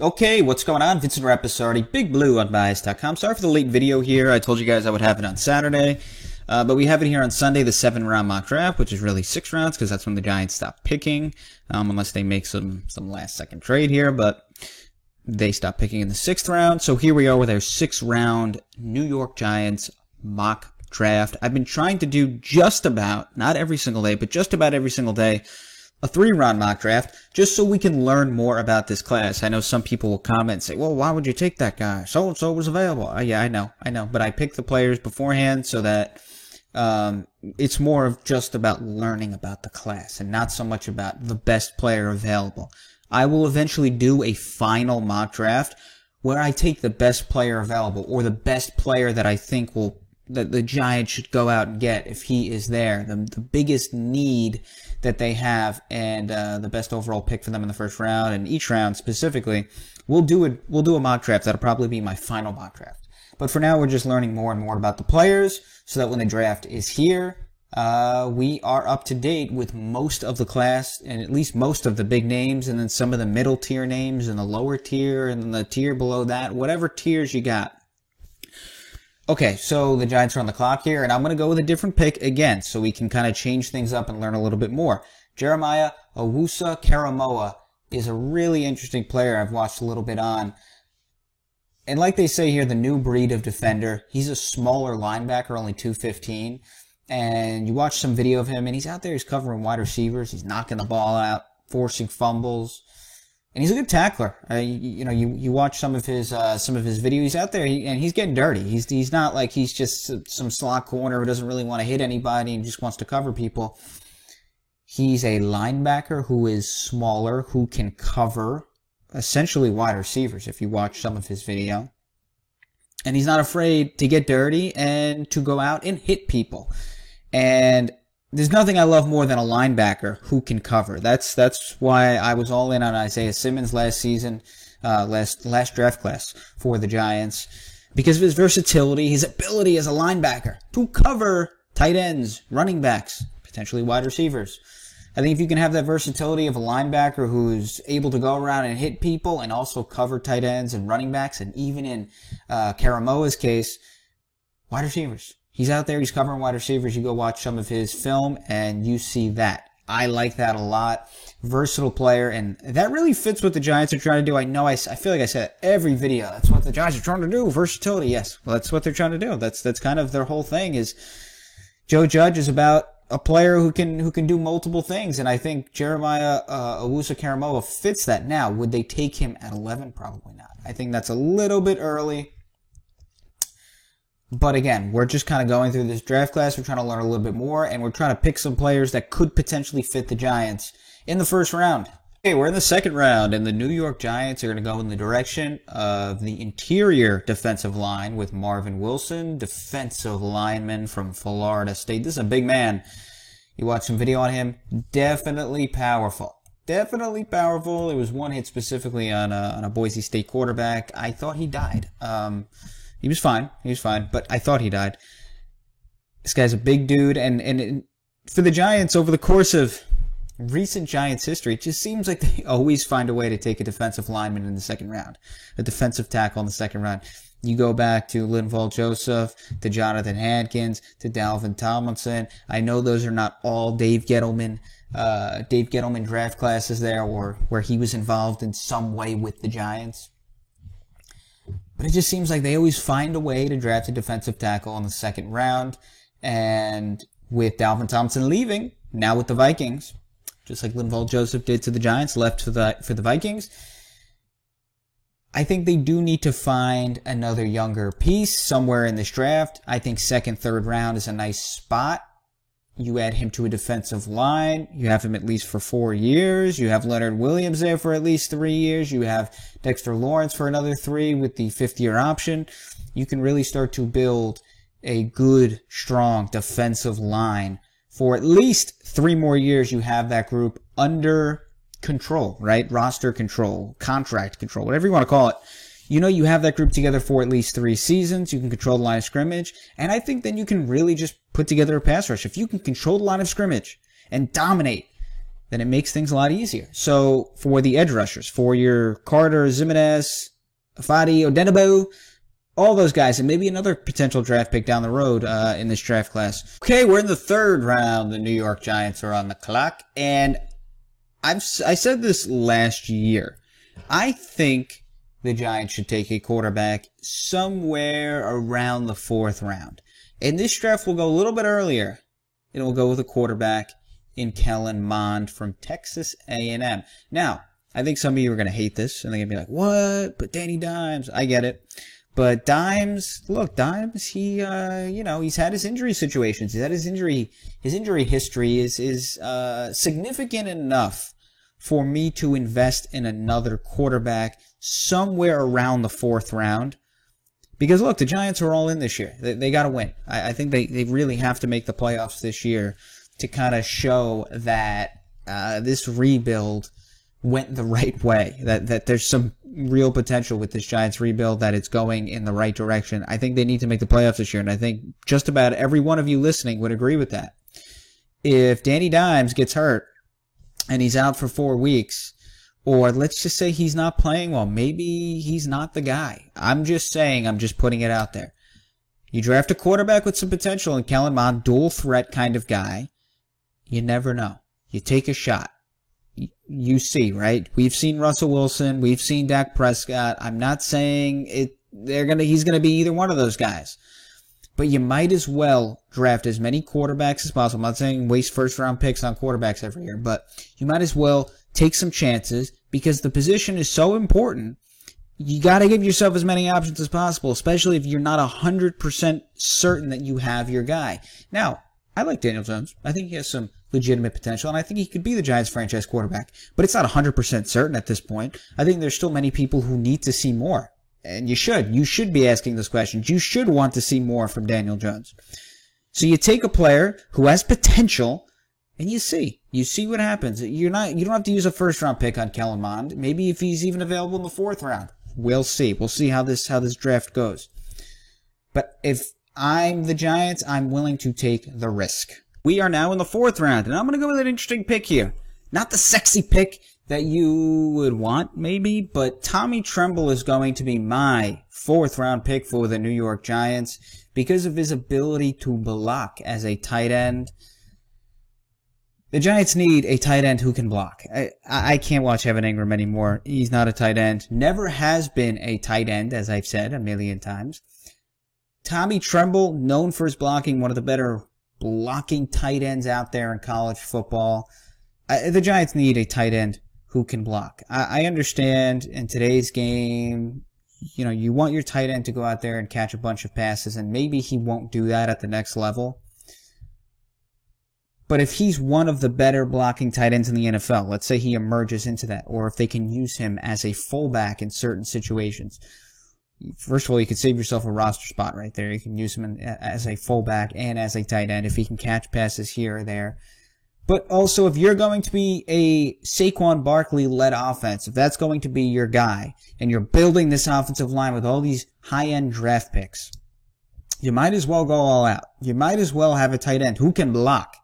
Okay, what's going on? Vincent Rapisardi, Big Blue on Bias.com. Sorry for the late video here. I told you guys I would have it on Saturday, but we have it here on Sunday, the 7-round mock draft, which is really 6 rounds because that's when the Giants stop picking, unless they make some last-second trade here, but they stop picking in the 6th round. So here we are with our 6-round New York Giants mock draft. I've been trying to do just about, not every single day, but just about every single day, a 3-round mock draft, just so we can learn more about this class. I know some people will comment and say, well, why would you take that guy? So-and-so was available. Yeah, I know. But I picked the players beforehand so that it's more of just about learning about the class and not so much about the best player available. I will eventually do a final mock draft where I take the best player available or the best player that I think that the Giants should go out and get if he is there. The biggest need that they have and the best overall pick for them in the first round and each round specifically. We'll do a mock draft. That'll probably be my final mock draft. But for now, we're just learning more and more about the players so that when the draft is here, we are up to date with most of the class and at least most of the big names and then some of the middle tier names and the lower tier and the tier below that, whatever tiers you got. Okay, so the Giants are on the clock here, and I'm going to go with a different pick again, so we can kind of change things up and learn a little bit more. Jeremiah Owusu-Koramoah is a really interesting player I've watched a little bit on. And like they say here, the new breed of defender. He's a smaller linebacker, only 215. And you watch some video of him, and he's out there, he's covering wide receivers, he's knocking the ball out, forcing fumbles. And he's a good tackler. You watch some of his videos. He's out there and he's getting dirty. He's not like he's just some slot corner who doesn't really want to hit anybody and just wants to cover people. He's a linebacker who is smaller, who can cover essentially wide receivers if you watch some of his video. And he's not afraid to get dirty and to go out and hit people. And there's nothing I love more than a linebacker who can cover. That's why I was all in on Isaiah Simmons last season, last draft class for the Giants, because of his versatility, his ability as a linebacker to cover tight ends, running backs, potentially wide receivers. I think if you can have that versatility of a linebacker who's able to go around and hit people and also cover tight ends and running backs, and even in Koramoah's case, wide receivers. He's out there, he's covering wide receivers. You go watch some of his film, and you see that. I like that a lot. Versatile player, and that really fits what the Giants are trying to do. I feel like I said every video. That's what the Giants are trying to do. Versatility, yes. Well, that's what they're trying to do. That's kind of their whole thing is Joe Judge is about a player who can do multiple things, and I think Jeremiah Owusu-Koramoah fits that. Now, would they take him at 11? Probably not. I think that's a little bit early. But again, we're just kind of going through this draft class. We're trying to learn a little bit more, and we're trying to pick some players that could potentially fit the Giants in the first round. Okay, we're in the 2nd round, and the New York Giants are going to go in the direction of the interior defensive line with Marvin Wilson, defensive lineman from Florida State. This is a big man. You watch some video on him. Definitely powerful. Definitely powerful. It was one hit specifically on a Boise State quarterback. I thought he died. He was fine, but I thought he died. This guy's a big dude, and for the Giants, over the course of recent Giants history, it just seems like they always find a way to take a defensive lineman in the 2nd round, a defensive tackle in the 2nd round. You go back to Linval Joseph, to Jonathan Hankins, to Dalvin Tomlinson. I know those are not all Dave Gettleman draft classes there, or where he was involved in some way with the Giants. But it just seems like they always find a way to draft a defensive tackle in the 2nd round. And with Dalvin Tomlinson leaving, now with the Vikings, just like Linval Joseph did to the Giants, left for the Vikings, I think they do need to find another younger piece somewhere in this draft. I think 2nd, 3rd round is a nice spot. You add him to a defensive line. You have him at least for 4 years. You have Leonard Williams there for at least 3 years. You have Dexter Lawrence for another 3 with the 5th-year option. You can really start to build a good, strong defensive line. For at least 3 more years, you have that group under control, right? Roster control, contract control, whatever you want to call it. You know you have that group together for at least 3 seasons. You can control the line of scrimmage. And I think then you can really just put together a pass rush. If you can control the line of scrimmage and dominate then it makes things a lot easier. So for the edge rushers, for your Carter, Zimenez, Fadi, Odenigbo, all those guys, and maybe another potential draft pick down the road in this draft class. Okay, we're in the third round. The New York Giants are on the clock, and I said this last year. I think the Giants should take a quarterback somewhere around the fourth round. And this draft will go a little bit earlier. It will go with a quarterback in Kellen Mond from Texas A&M. Now, I think some of you are going to hate this, and they're going to be like, what? But Danny Dimes. I get it. But Dimes, look, Dimes, he's had his injury situations. He's had his injury history is significant enough for me to invest in another quarterback somewhere around the fourth round. Because, look, the Giants are all in this year. They got to win. I think they really have to make the playoffs this year to kind of show that this rebuild went the right way, that there's some real potential with this Giants rebuild, that it's going in the right direction. I think they need to make the playoffs this year, and I think just about every one of you listening would agree with that. If Danny Dimes gets hurt and he's out for 4 weeks, or let's just say he's not playing well, maybe he's not the guy. I'm just saying, I'm just putting it out there. You draft a quarterback with some potential in Kellen Mond, dual threat kind of guy. You never know. You take a shot. You see, right? We've seen Russell Wilson. We've seen Dak Prescott. I'm not saying he's gonna be either one of those guys. But you might as well draft as many quarterbacks as possible. I'm not saying waste first-round picks on quarterbacks every year, but you might as well take some chances because the position is so important. You got to give yourself as many options as possible, especially if you're not 100% certain that you have your guy. Now, I like Daniel Jones. I think he has some legitimate potential, and I think he could be the Giants franchise quarterback. But it's not 100% certain at this point. I think there's still many people who need to see more. And you should be asking those questions. You should want to see more from Daniel Jones. So you take a player who has potential, and you see what happens. You don't have to use a first round pick on Kellen Mond. Maybe if he's even available in the fourth round, we'll see. We'll see how this draft goes. But if I'm the Giants, I'm willing to take the risk. We are now in the fourth round, and I'm going to go with an interesting pick here. Not the sexy pick that you would want, maybe, but Tommy Tremble is going to be my fourth round pick for the New York Giants because of his ability to block as a tight end. The Giants need a tight end who can block. I can't watch Evan Ingram anymore. He's not a tight end. Never has been a tight end, as I've said a million times. Tommy Tremble, known for his blocking, one of the better blocking tight ends out there in college football. The Giants need a tight end who can block. I understand in today's game, you want your tight end to go out there and catch a bunch of passes, and maybe he won't do that at the next level. But if he's one of the better blocking tight ends in the NFL, let's say he emerges into that, or if they can use him as a fullback in certain situations. First of all, you could save yourself a roster spot right there. You can use him as a fullback and as a tight end if he can catch passes here or there. But also, if you're going to be a Saquon Barkley-led offense, if that's going to be your guy, and you're building this offensive line with all these high-end draft picks, you might as well go all out. You might as well have a tight end who can block.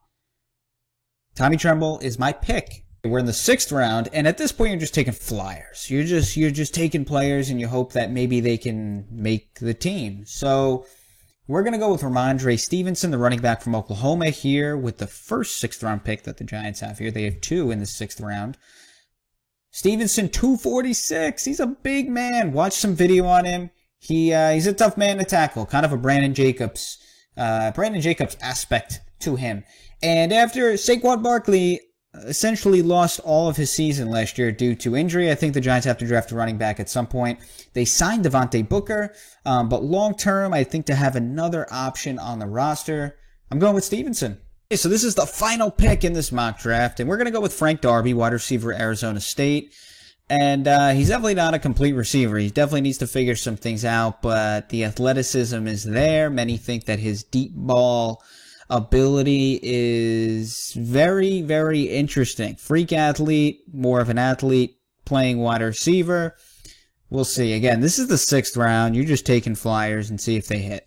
Tommy Tremble is my pick. We're in the sixth round, and at this point, you're just taking flyers. You're just taking players, and you hope that maybe they can make the team. So we're going to go with Ramondre Stevenson, the running back from Oklahoma, here with the first sixth-round pick that the Giants have here. They have 2 in the sixth round. Stevenson, 246. He's a big man. Watch some video on him. He's a tough man to tackle. Kind of a Brandon Jacobs aspect to him. And after Saquon Barkley essentially lost all of his season last year due to injury, I think the Giants have to draft a running back at some point. They signed Devontae Booker, but long-term, I think to have another option on the roster, I'm going with Stevenson. Okay, so this is the final pick in this mock draft, and we're going to go with Frank Darby, wide receiver, Arizona State. And he's definitely not a complete receiver. He definitely needs to figure some things out, but the athleticism is there. Many think that his deep ball ability is very, very interesting. Freak athlete, more of an athlete, playing wide receiver. We'll see. Again, this is the sixth round. You're just taking flyers and see if they hit.